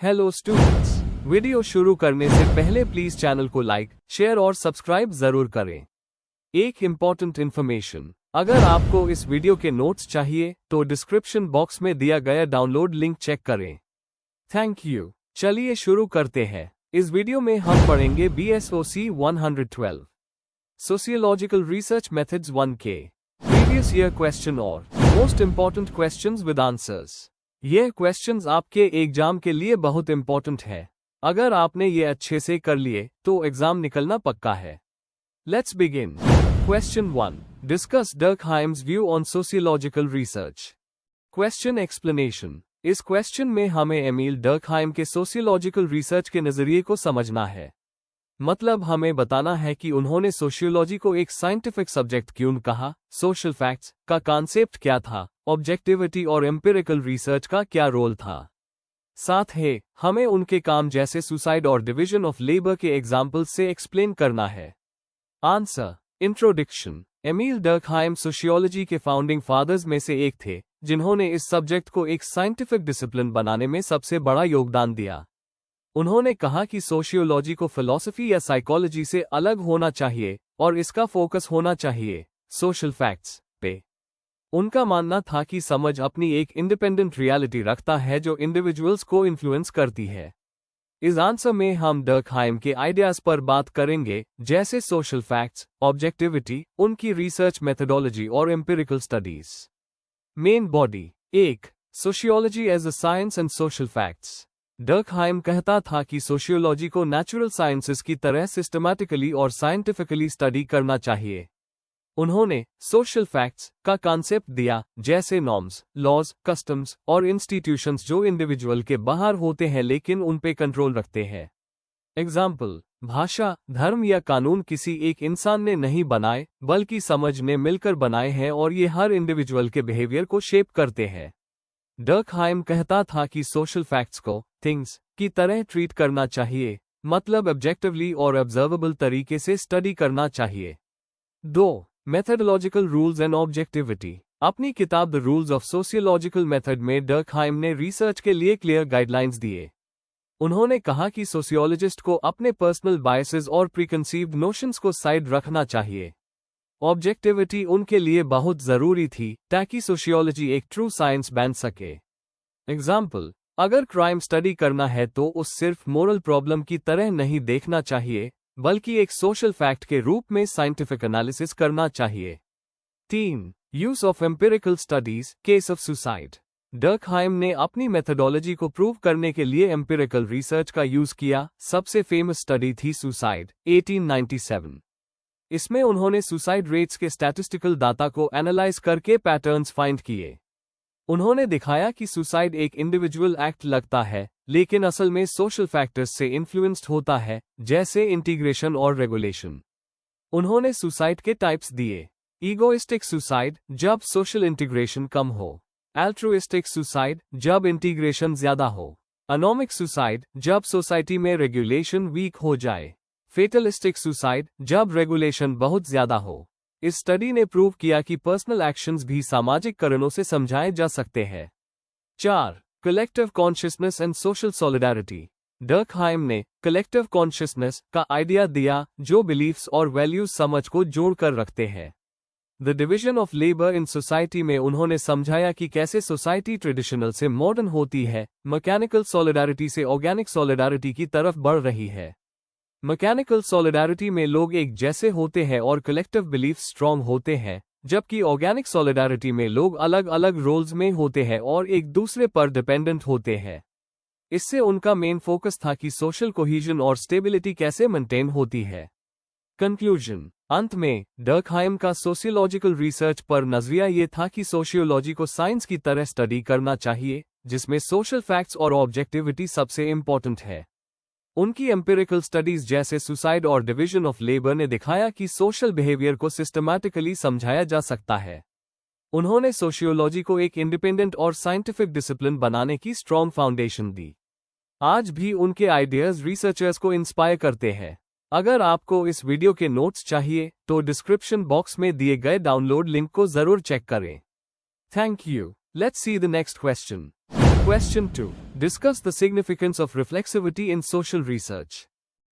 Hello students, video शुरू करने से पहले प्लीज चैनल को लाइक, शेयर और सब्सक्राइब जरूर करें। एक इम्पॉर्टेंट इन्फॉर्मेशन, अगर आपको इस वीडियो के नोट्स चाहिए तो डिस्क्रिप्शन बॉक्स में दिया गया डाउनलोड लिंक चेक करें। Thank you. चलिए शुरू करते हैं। इस वीडियो में हम पढ़ेंगे BSOC 112 sociological research methods 1K previous year question और most important questions with answers. ये क्वेश्चंस आपके एग्जाम के लिए बहुत इंपॉर्टेंट है। अगर आपने ये अच्छे से कर लिए तो एग्जाम निकलना पक्का है। Let's begin. Question 1, discuss Durkheim's view on sociological research. Question explanation. इस क्वेश्चन में हमें एमील डर्कहाइम के सोशियोलॉजिकल रिसर्च के नजरिए को समझना है। मतलब हमें बताना है कि उन्होंने सोशियोलॉजी को एक साइंटिफिक सब्जेक्ट क्यों कहा, सोशल फैक्ट्स का कॉन्सेप्ट क्या था, ऑब्जेक्टिविटी और एम्पिरिकल रिसर्च का क्या रोल था। साथ ही हमें उनके काम जैसे सुसाइड और डिवीजन ऑफ लेबर के एग्जाम्पल से एक्सप्लेन करना है। आंसर। इंट्रोडक्शन। एमील डर्कहाइम सोशियोलॉजी के फाउंडिंग फादर्स में से एक थे, जिन्होंने इस सब्जेक्ट को एक साइंटिफिक डिसिप्लिन बनाने में सबसे बड़ा योगदान दिया। उन्होंने कहा कि सोशियोलॉजी को फिलॉसफी या साइकोलॉजी से अलग होना चाहिए और इसका फोकस होना चाहिए सोशल फैक्ट्स पे। उनका मानना था कि समझ अपनी एक इंडिपेंडेंट रियलिटी रखता है जो इंडिविजुअल्स को इन्फ्लुएंस करती है। इस आंसर में हम डर्कहाइम के आइडियाज पर बात करेंगे, जैसे सोशल फैक्ट्स, ऑब्जेक्टिविटी, उनकी रिसर्च मेथोडोलॉजी और empirical studies. Main body. 1. Sociology as a science and social facts. Durkheim कहता था कि सोशियोलॉजी को नेचुरल साइंसेस की तरह सिस्टमैटिकली और साइंटिफिकली स्टडी करना चाहिए। उन्होंने सोशल फैक्ट्स का कॉन्सेप्ट दिया, जैसे नॉर्म्स, लॉज, कस्टम्स और इंस्टीट्यूशंस जो इंडिविजुअल के बाहर होते हैं लेकिन उन पे कंट्रोल रखते हैं। एग्जाम्पल, भाषा, धर्म या कानून किसी एक इंसान ने नहीं बनाए बल्कि समझ ने मिलकर बनाए हैं और ये हर इंडिविजुअल के बिहेवियर को शेप करते हैं। डर्कहाइम कहता था कि सोशल फैक्ट्स को थिंग्स की तरह ट्रीट करना चाहिए, मतलब ऑब्जेक्टिवली और ऑब्जर्वेबल तरीके से स्टडी करना चाहिए। 2. Methodological rules and objectivity. अपनी किताब the rules of sociological method में डर्कहाइम ने रिसर्च के लिए क्लियर गाइडलाइंस दिए। उन्होंने कहा कि सोशियोलॉजिस्ट को अपने पर्सनल बायसेस और प्रीकंसीव्ड नोशंस को साइड रखना चाहिए। ऑब्जेक्टिविटी उनके लिए बहुत जरूरी थी ताकि सोशियोलॉजी एक ट्रू साइंस बन सके। एग्जाम्पल, अगर क्राइम स्टडी करना है तो उस सिर्फ मोरल प्रॉब्लम की तरह नहीं देखना चाहिए बल्कि एक सोशल फैक्ट के रूप में साइंटिफिक एनालिसिस करना चाहिए। 3. Use of empirical studies, case of suicide. Durkheim ने अपनी मेथोडोलॉजी को प्रूव करने के लिए एम्पिरिकल रिसर्च का यूज किया। सबसे फेमस स्टडी थी सुसाइड 1897। इसमें उन्होंने सुसाइड रेट्स के स्टैटिस्टिकल डाटा को एनालाइज करके पैटर्न्स फाइंड किए। उन्होंने दिखाया कि सुसाइड एक इंडिविजुअल एक्ट लगता है लेकिन असल में सोशल फैक्टर्स से इन्फ्लुएंस्ड होता है, जैसे इंटीग्रेशन और रेगुलेशन। उन्होंने सुसाइड के टाइप्स दिए। ईगोइस्टिक सुसाइड, जब सोशल इंटीग्रेशन कम हो। एल्ट्रुइस्टिक सुसाइड, जब इंटीग्रेशन ज्यादा हो। अनोमिक सुसाइड, जब सोसाइटी में रेगुलेशन वीक हो जाए। फेटलिस्टिक सुसाइड, जब रेगुलेशन बहुत ज्यादा हो। इस स्टडी ने प्रूव किया कि पर्सनल एक्शंस भी सामाजिक कारणों से समझाए जा सकते हैं। 4. Collective consciousness and social solidarity. Durkheim ने कलेक्टिव कॉन्शियसनेस का आइडिया दिया, जो बिलीफ्स और वैल्यूज समझ को जोड़कर रखते हैं। The division of labour in society में उन्होंने समझाया कि कैसे सोसाइटी ट्रेडिशनल से मॉडर्न होती है, मैकेनिकल सॉलिडारिटी से ऑर्गेनिक सॉलिडारिटी की तरफ बढ़ रही है। मैकेनिकल सॉलिडारिटी में लोग एक जैसे होते हैं और कलेक्टिव बिलीफ स्ट्रॉन्ग होते हैं, जबकि ऑर्गेनिक सॉलिडारिटी में लोग अलग अलग रोल्स में होते हैं और एक दूसरे पर डिपेंडेंट होते हैं। इससे उनका मेन फोकस था कि सोशल कोहीजन और स्टेबिलिटी कैसे मेंटेन होती है। कंक्लूजन। अंत में डर्कहाइम का सोशियोलॉजिकल रिसर्च पर नजरिया ये था कि सोशियोलॉजी को साइंस की तरह स्टडी करना चाहिए, जिसमें सोशल फैक्ट्स और ऑब्जेक्टिविटी सबसे इंपॉर्टेंट है। उनकी एम्पिरिकल स्टडीज जैसे सुसाइड और डिवीजन ऑफ लेबर ने दिखाया कि सोशल बिहेवियर को सिस्टमैटिकली समझाया जा सकता है। उन्होंने सोशियोलॉजी को एक इंडिपेंडेंट और साइंटिफिक डिसिप्लिन बनाने की स्ट्रॉन्ग फाउंडेशन दी। आज भी उनके आइडियाज रिसर्चर्स को इंस्पायर करते हैं। अगर आपको इस वीडियो के नोट्स चाहिए तो डिस्क्रिप्शन बॉक्स में दिए गए डाउनलोड लिंक को जरूर चेक करें। Thank you. Let's see the next question. Question 2. Discuss the significance of reflexivity in social research.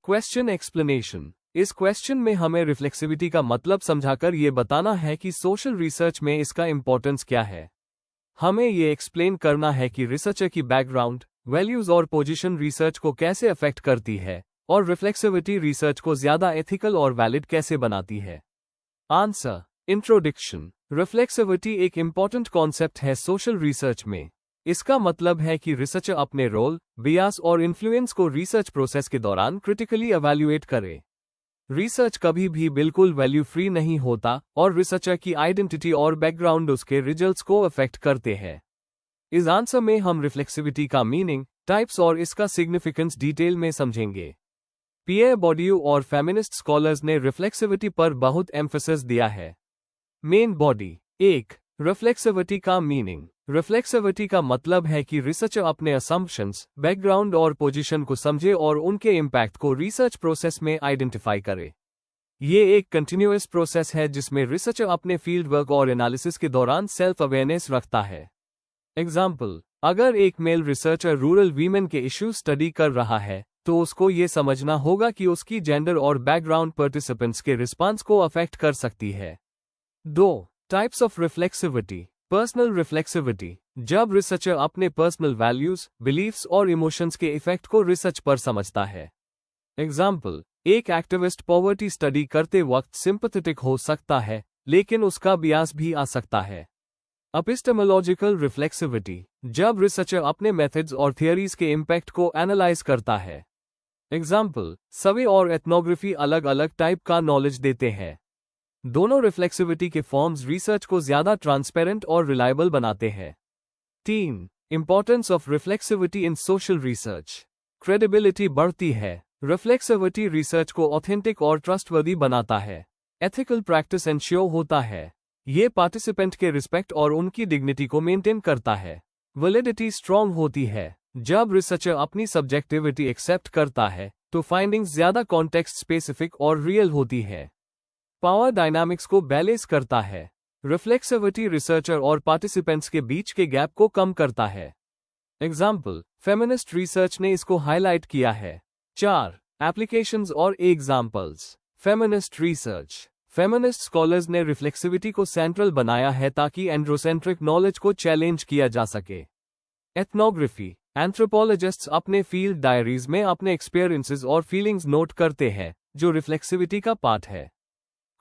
Question explanation. इस क्वेश्चन में हमें रिफ्लेक्सिविटी का मतलब समझाकर ये बताना है कि सोशल रिसर्च में इसका इंपॉर्टेंस क्या है। हमें ये एक्सप्लेन करना है कि रिसर्चर की बैकग्राउंड, वैल्यूज और पोजीशन रिसर्च को कैसे अफेक्ट करती है और रिफ्लेक्सिविटी रिसर्च को ज्यादा एथिकल और वैलिड कैसे बनाती है। आंसर। इंट्रोडक्शन। रिफ्लेक्सिविटी एक इंपॉर्टेंट कॉन्सेप्ट है सोशल रिसर्च में। इसका मतलब है कि रिसर्चर अपने रोल, बियास और इन्फ्लुएंस को रिसर्च प्रोसेस के दौरान क्रिटिकली एवैल्यूएट करे। रिसर्च कभी भी बिल्कुल वैल्यू फ्री नहीं होता और रिसर्चर की आइडेंटिटी और बैकग्राउंड उसके रिजल्ट्स को अफेक्ट करते हैं। इस आंसर में हम रिफ्लेक्सिविटी का मीनिंग, टाइप्स और इसका सिग्निफिकेंस डिटेल में समझेंगे। पियर बॉर्डियू और फेमिनिस्ट स्कॉलर्स ने रिफ्लेक्सिविटी पर बहुत एम्फेसिस दिया है। Main body. 1. रिफ्लेक्सिविटी का मीनिंग। रिफ्लेक्सिविटी का मतलब है कि रिसर्चर अपने असम्पशंस, बैकग्राउंड और पोजीशन को समझे और उनके इम्पैक्ट को रिसर्च प्रोसेस में आइडेंटिफाई करे। ये एक कंटिन्यूअस प्रोसेस है जिसमें रिसर्चर अपने फील्ड वर्क और एनालिसिस के दौरान सेल्फ अवेयरनेस रखता है। एग्जाम्पल, अगर एक मेल रिसर्चर रूरल वीमेन के इश्यूज स्टडी कर रहा है तो उसको ये समझना होगा कि उसकी जेंडर और बैकग्राउंड पार्टिसिपेंट्स के रिस्पांस को अफेक्ट कर सकती है। 2. Types of reflexivity. Personal reflexivity. जब रिसर्चर अपने पर्सनल वैल्यूज, बिलीफ्स और इमोशंस के इफेक्ट को रिसर्च पर समझता है। एग्जाम्पल, एक एक्टिविस्ट पॉवर्टी स्टडी करते वक्त सिंपैथेटिक हो सकता है, लेकिन उसका बियास भी आ सकता है। Epistemological reflexivity. जब रिसर्चर अपने मेथड्स और थियरीज के इम्पैक्ट को एनालाइज करता है। एग्जाम्पल, सर्वे और एथनोग्राफी अलग अलग टाइप का नॉलेज देते हैं। दोनों रिफ्लेक्सिविटी के फॉर्म्स रिसर्च को ज्यादा ट्रांसपेरेंट और रिलायबल बनाते हैं। 3. Importance of reflexivity in social research. Credibility बढ़ती है। रिफ्लेक्सिविटी रिसर्च को ऑथेंटिक और ट्रस्टवर्दी बनाता है। एथिकल प्रैक्टिस एंश्योर होता है। ये पार्टिसिपेंट के रिस्पेक्ट और उनकी डिग्निटी को मेंटेन करता है। वैलिडिटी स्ट्रॉन्ग होती है। जब रिसर्चर अपनी सब्जेक्टिविटी एक्सेप्ट करता है तो फाइंडिंग्स ज्यादा कॉन्टेक्स्ट स्पेसिफिक और रियल होती है। पावर डायनामिक्स को बैलेंस करता है। रिफ्लेक्सिविटी रिसर्चर और पार्टिसिपेंट्स के बीच के गैप को कम करता है। एग्जाम्पल, फेमिनिस्ट रिसर्च ने इसको हाईलाइट किया है। 4. एप्लीकेशंस और examples. Feminist research. Feminist scholars ने रिफ्लेक्सिविटी को सेंट्रल बनाया है ताकि एंड्रोसेंट्रिक नॉलेज को चैलेंज किया जा सके। एथनोग्राफी। एंथ्रोपोलॉजिस्ट्स अपने फील्ड डायरीज में अपने एक्सपीरियंसेस और फीलिंग्स नोट करते हैं, जो रिफ्लेक्सिविटी का पार्ट है।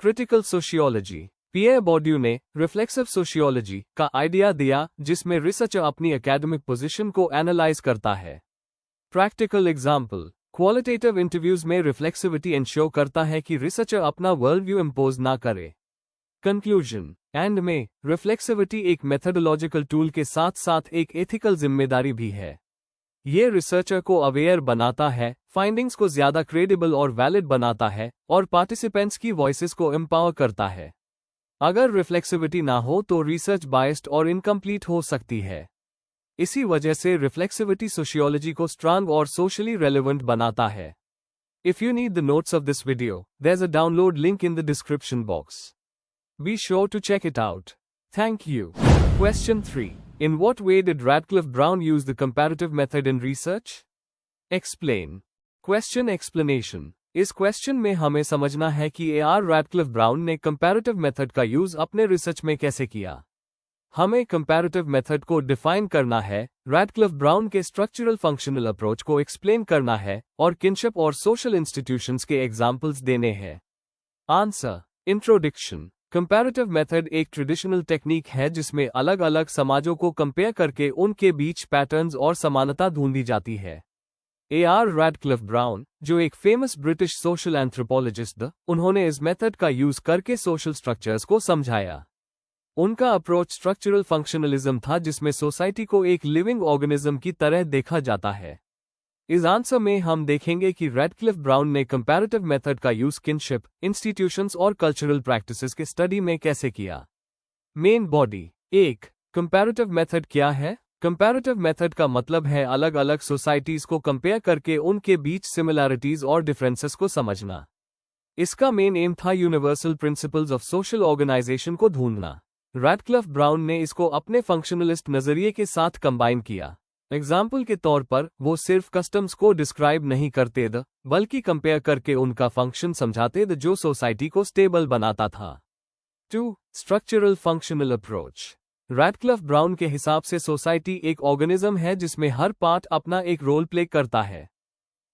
Critical sociology. पियर बॉर्डियू ने रिफ्लेक्सिव सोशियोलॉजी का आइडिया दिया, जिसमें रिसर्चर अपनी एकेडमिक पोजीशन को एनालाइज करता है। प्रैक्टिकल एग्जाम्पल, क्वालिटेटिव इंटरव्यूज में रिफ्लेक्सिविटी इंश्योर करता है कि रिसर्चर अपना वर्ल्ड व्यू इम्पोज ना करे। कंक्लूजन। एंड में, रिफ्लेक्सिविटी एक मेथडोलॉजिकल टूल के साथ साथ एक एथिकल जिम्मेदारी भी है। ये रिसर्चर को अवेयर बनाता है, फाइंडिंग्स को ज्यादा क्रेडिबल और वैलिड बनाता है और पार्टिसिपेंट्स की वॉइसेस को एम्पावर करता है। अगर रिफ्लेक्सिविटी ना हो तो रिसर्च बायस्ड और इनकम्प्लीट हो सकती है। इसी वजह से रिफ्लेक्सिविटी सोशियोलॉजी को स्ट्रांग और सोशली रेलेवेंट बनाता है। If you need the notes of this video, there is a download link in the description box. Be sure to check it out. Thank you. Question 3. In what way did Radcliffe Brown use the comparative method in research? Explain. Question explanation. इस question में हमें समझना है कि A.R. Radcliffe Brown ने comparative method का use अपने research में कैसे किया। हमें कंपैरेटिव मेथड को डिफाइन करना है, रैडक्लिफ ब्राउन के स्ट्रक्चरल फंक्शनल अप्रोच को एक्सप्लेन करना है और किनशिप और सोशल इंस्टीट्यूशंस के एग्जाम्पल्स देने हैं। आंसर। इंट्रोडक्शन। कंपैरेटिव मेथड एक ट्रेडिशनल टेक्निक है जिसमें अलग अलग समाजों को कंपेयर करके उनके बीच पैटर्न्स और समानता ढूंढी जाती है। A.R. रैडक्लिफ ब्राउन, जो एक फेमस ब्रिटिश सोशल एंथ्रोपोलॉजिस्ट थे, उन्होंने इस मेथड का यूज करके सोशल स्ट्रक्चर्स को समझाया। उनका अप्रोच स्ट्रक्चरल फंक्शनलिज्म था, जिसमें सोसाइटी को एक लिविंग ऑर्गेनिज्म की तरह देखा जाता है। इस आंसर में हम देखेंगे कि रैडक्लिफ ब्राउन ने कंपैरेटिव मेथड का यूज किनशिप, इंस्टीट्यूशंस और कल्चरल प्रैक्टिसेस के स्टडी में कैसे किया। Main body. 1. कंपैरेटिव मेथड क्या है? कंपैरेटिव मेथड का मतलब है अलग अलग सोसाइटीज को कंपेयर करके उनके बीच सिमिलैरिटीज और डिफरेंसेस को समझना। इसका मेन एम था universal principles of social organization को ढूंढना। रैडक्लिफ ब्राउन ने इसको अपने फंक्शनलिस्ट नजरिए के साथ कंबाइन किया। एग्जाम्पल के तौर पर वो सिर्फ कस्टम्स को डिस्क्राइब नहीं करते थे, बल्कि कंपेयर करके उनका फंक्शन समझाते थे जो सोसाइटी को स्टेबल बनाता था। 2. Structural functional approach. Radcliffe brown के हिसाब से सोसाइटी एक ऑर्गेनिज्म है जिसमें हर पार्ट अपना एक रोल प्ले करता है।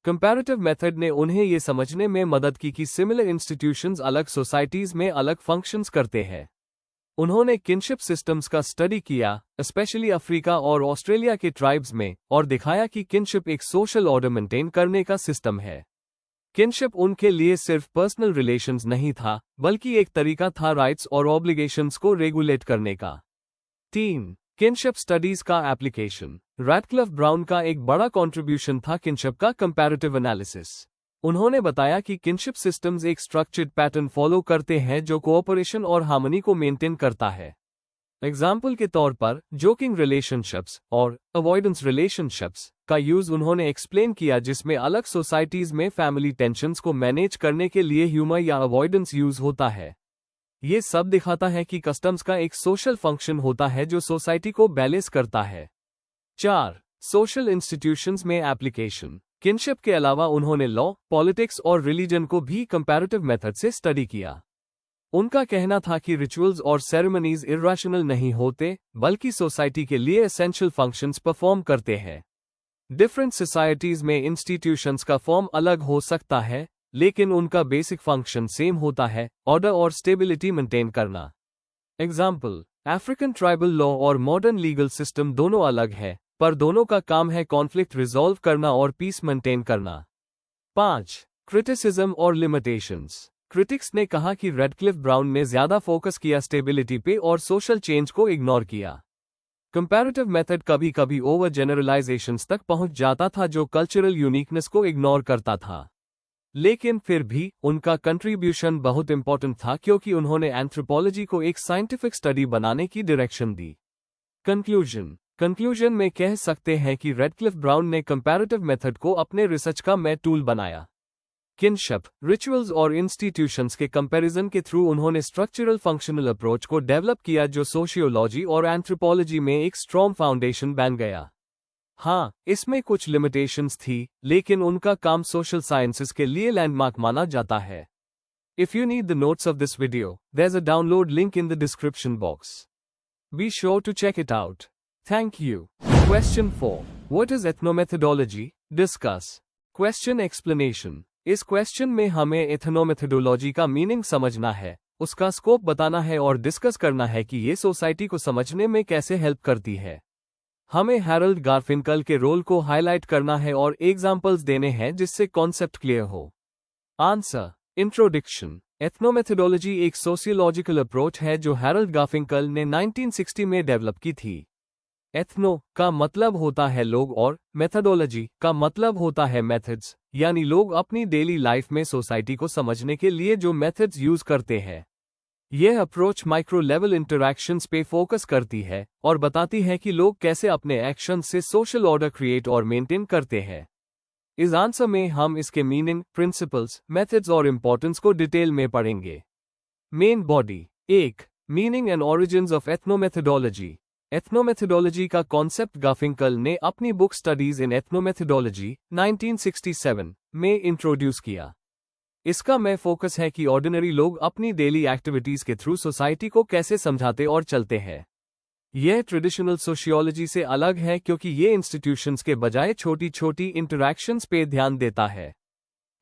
कंपैरेटिव मेथड ने उन्हें ये समझने में मदद की कि सिमिलर इंस्टीट्यूशंस अलग सोसाइटीज में अलग फंक्शंस करते हैं। उन्होंने किनशिप सिस्टम्स का स्टडी किया, स्पेशली अफ्रीका और ऑस्ट्रेलिया के ट्राइब्स में, और दिखाया कि किनशिप एक सोशल ऑर्डर मेंटेन करने का सिस्टम है। किनशिप उनके लिए सिर्फ पर्सनल रिलेशंस नहीं था, बल्कि एक तरीका था राइट्स और ऑब्लिगेशंस को रेगुलेट करने का। 3. किनशिप स्टडीज का एप्लीकेशन। रैडक्लिफ ब्राउन का एक बड़ा कंट्रीब्यूशन था किनशिप का कंपैरेटिव एनालिसिस। उन्होंने बताया कि किनशिप सिस्टम्स एक स्ट्रक्चर्ड पैटर्न फॉलो करते हैं जो कोऑपरेशन और हार्मनी को मेंटेन करता है। एग्जाम्पल के तौर पर जोकिंग रिलेशनशिप्स और अवॉइडेंस रिलेशनशिप्स का यूज उन्होंने एक्सप्लेन किया, जिसमें अलग सोसाइटीज में फैमिली टेंशन्स को मैनेज करने के लिए ह्यूमर या अवॉइडेंस यूज होता है। ये सब दिखाता है कि कस्टम्स का एक सोशल फंक्शन होता है जो सोसाइटी को बैलेंस करता है। 4. सोशल इंस्टीट्यूशंस में एप्लीकेशन। किनशिप के अलावा उन्होंने लॉ, पॉलिटिक्स और रिलीजन को भी कंपैरेटिव मेथड से स्टडी किया। उनका कहना था कि रिचुअल्स और सेरेमनीज इर्रेशनल नहीं होते, बल्कि सोसाइटी के लिए एसेंशियल फंक्शंस परफॉर्म करते हैं। डिफरेंट सोसाइटीज में इंस्टीट्यूशंस का फॉर्म अलग हो सकता है, लेकिन उनका बेसिक फंक्शन सेम होता है, ऑर्डर और स्टेबिलिटी मेंटेन करना। एग्जाम्पल, अफ्रीकन ट्राइबल लॉ और मॉडर्न लीगल सिस्टम दोनों अलग है, पर दोनों का काम है कॉन्फ्लिक्ट रिजॉल्व करना और पीस मेंटेन करना। 5. क्रिटिसिज्म और लिमिटेशंस। क्रिटिक्स ने कहा कि रैडक्लिफ ब्राउन ने ज्यादा फोकस किया स्टेबिलिटी पे और सोशल चेंज को इग्नोर किया। कंपैरेटिव मेथड कभी कभी ओवर जनरलाइजेशंस तक पहुंच जाता था जो कल्चरल यूनिकनेस को इग्नोर करता था। लेकिन फिर भी उनका कंट्रीब्यूशन बहुत इंपॉर्टेंट था क्योंकि उन्होंने एंथ्रोपोलॉजी को एक साइंटिफिक स्टडी बनाने की डायरेक्शन दी। कंक्लूजन में कह सकते हैं कि रैडक्लिफ ब्राउन ने कंपैरेटिव मेथड को अपने रिसर्च का मेन टूल बनाया। किनशिप, रिचुअल्स और इंस्टीट्यूशंस के कंपैरिजन के थ्रू उन्होंने स्ट्रक्चरल फंक्शनल अप्रोच को डेवलप किया जो सोशियोलॉजी और एंथ्रोपोलॉजी में एक स्ट्रॉन्ग फाउंडेशन बन गया। हाँ, इसमें कुछ लिमिटेशंस थी, लेकिन उनका काम सोशल साइंसेस के लिए लैंडमार्क माना जाता है। If you need the notes of this video, there's a download link in the description box. Be sure to check it out. Thank you. Question 4. What is ethnomethodology? Discuss. Question explanation. इस question में हमें एथनोमेथोडोलॉजी का meaning समझना है, उसका scope बताना है और डिस्कस करना है कि ये सोसाइटी को समझने में कैसे हेल्प करती है। हमें हैरोल्ड गारफिंकल के रोल को हाईलाइट करना है और एग्जाम्पल्स देने हैं जिससे कॉन्सेप्ट क्लियर हो। आंसर। इंट्रोडक्शन। एथनोमेथोडोलॉजी एक सोशियोलॉजिकल अप्रोच है जो हैरोल्ड गारफिंकल ने 1960 में डेवलप की थी। एथनो का मतलब होता है लोग और मेथोडोलॉजी का मतलब होता है मेथड्स, यानी लोग अपनी डेली लाइफ में सोसाइटी को समझने के लिए जो मेथड्स यूज करते हैं। यह अप्रोच माइक्रो लेवल इंटरैक्शंस पे फोकस करती है और बताती है कि लोग कैसे अपने एक्शंस से सोशल ऑर्डर क्रिएट और मेंटेन करते हैं। इस आंसर में हम इसके मीनिंग, प्रिंसिपल्स, मेथड्स और इंपॉर्टेंस को डिटेल में पढ़ेंगे। Main body. 1. Meaning and origins of ethnomethodology. Ethnomethodology का कॉन्सेप्ट गारफिंकल ने अपनी बुक स्टडीज इन एथनोमेथोडोलॉजी 1967 में इंट्रोड्यूस किया। इसका में फोकस है कि ऑर्डिनरी लोग अपनी डेली एक्टिविटीज के थ्रू सोसाइटी को कैसे समझाते और चलते हैं। यह ट्रेडिशनल सोशियोलॉजी से अलग है क्योंकि ये इंस्टीट्यूशंस के बजाय छोटी छोटी इंटरैक्शंस पे ध्यान देता है।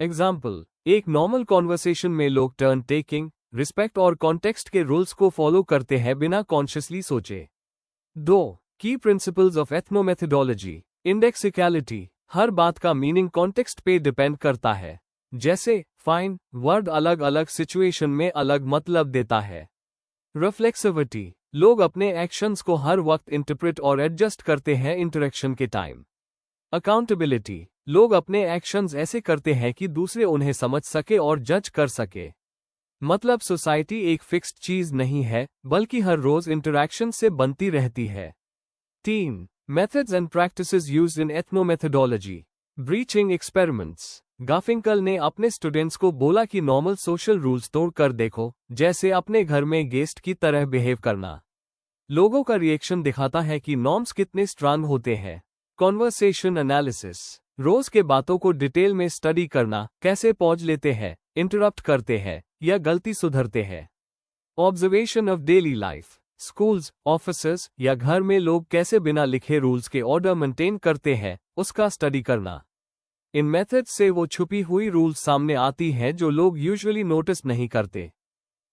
एग्जाम्पल, एक नॉर्मल कॉन्वर्सेशन में लोग टर्न टेकिंग, रिस्पेक्ट और कॉन्टेक्स्ट के रूल्स को फॉलो करते हैं बिना कॉन्शियसली सोचे। 2. की प्रिंसिपल्स ऑफ एथनोमेथोडोलॉजी। इंडेक्सिकलिटी। हर बात का मीनिंग कॉन्टेक्स्ट पे डिपेंड करता है। जैसे फाइन वर्ड अलग अलग सिचुएशन में अलग मतलब देता है। रिफ्लेक्सिविटी। लोग अपने एक्शंस को हर वक्त इंटरप्रेट और एडजस्ट करते हैं इंटरेक्शन के टाइम। अकाउंटेबिलिटी। लोग अपने एक्शंस ऐसे करते हैं कि दूसरे उन्हें समझ सके और जज कर सके। मतलब सोसाइटी एक फिक्स्ड चीज नहीं है, बल्कि हर रोज इंटरैक्शन से बनती रहती है। 3. Methods and practices used in ethnomethodology. Breaching experiments. Garfinkel ने अपने स्टूडेंट्स को बोला कि नॉर्मल सोशल रूल्स तोड़ कर देखो, जैसे अपने घर में गेस्ट की तरह बिहेव करना। लोगों का रिएक्शन दिखाता है कि नॉर्म्स कितने स्ट्रांग होते हैं। कॉन्वर्सेशन एनालिसिस, रोज के बातों को डिटेल में स्टडी करना, कैसे पॉज लेते हैं, इंटरप्ट करते हैं या गलती सुधरते हैं। Observation of daily life, schools, offices या घर में लोग कैसे बिना लिखे रूल्स के ऑर्डर मेंटेन करते हैं, उसका स्टडी करना। इन मेथड्स से वो छुपी हुई रूल्स सामने आती हैं जो लोग यूजुअली नोटिस नहीं करते।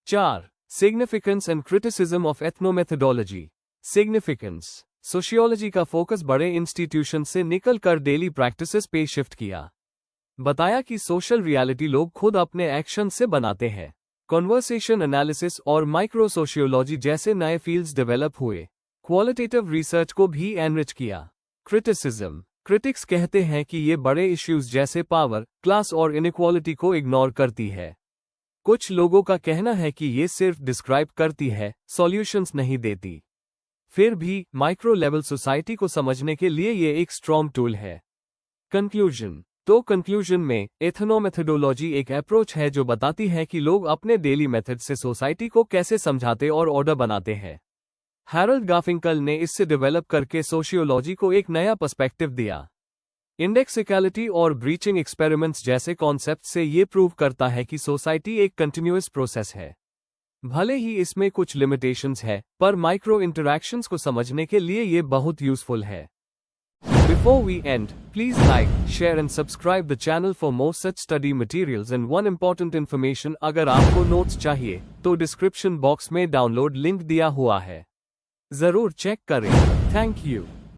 4. Significance and criticism of ethnomethodology. Significance, sociology का फोकस बड़े इंस्टीट्यूशन से निकलकर डेली प्रैक्टिसेस पे शिफ्ट किया। बताया कि सोशल रियलिटी लोग खुद अपने एक्शन से बनाते हैं। कॉन्वर्सेशन एनालिसिस और माइक्रो सोशियोलॉजी जैसे नए फील्ड्स डेवलप हुए। क्वालिटेटिव रिसर्च को भी एनरिच किया। क्रिटिसिज्म, क्रिटिक्स कहते हैं कि ये बड़े इश्यूज जैसे पावर, क्लास और इनइक्वालिटी को इग्नोर करती है। कुछ लोगों का कहना है कि ये सिर्फ डिस्क्राइब करती है, सॉल्यूशंस नहीं देती। फिर भी माइक्रो लेवल सोसाइटी को समझने के लिए ये एक स्ट्रॉन्ग टूल है। कंक्लूजन, तो कंक्लूजन में एथनोमेथोडोलॉजी एक अप्रोच है जो बताती है कि लोग अपने डेली मेथड से सोसाइटी को कैसे समझाते और ऑर्डर बनाते हैं। हैरोल्ड गार्फिंकल ने इससे डेवलप करके सोशियोलॉजी को एक नया पर्सपेक्टिव दिया। इंडेक्सिकलिटी और ब्रीचिंग एक्सपेरिमेंट्स जैसे कॉन्सेप्ट से ये प्रूव करता है कि सोसाइटी एक कंटिन्यूअस प्रोसेस है। भले ही इसमें कुछ लिमिटेशंस है, पर माइक्रो इंटरैक्शंस को समझने के लिए ये बहुत यूजफुल है। Before we end, please like, share and subscribe the channel for more such study materials and one important information अगर आपको नोट्स चाहिए, तो डिस्क्रिप्शन बॉक्स में डाउनलोड लिंक दिया हुआ है। जरूर चेक करें। Thank you.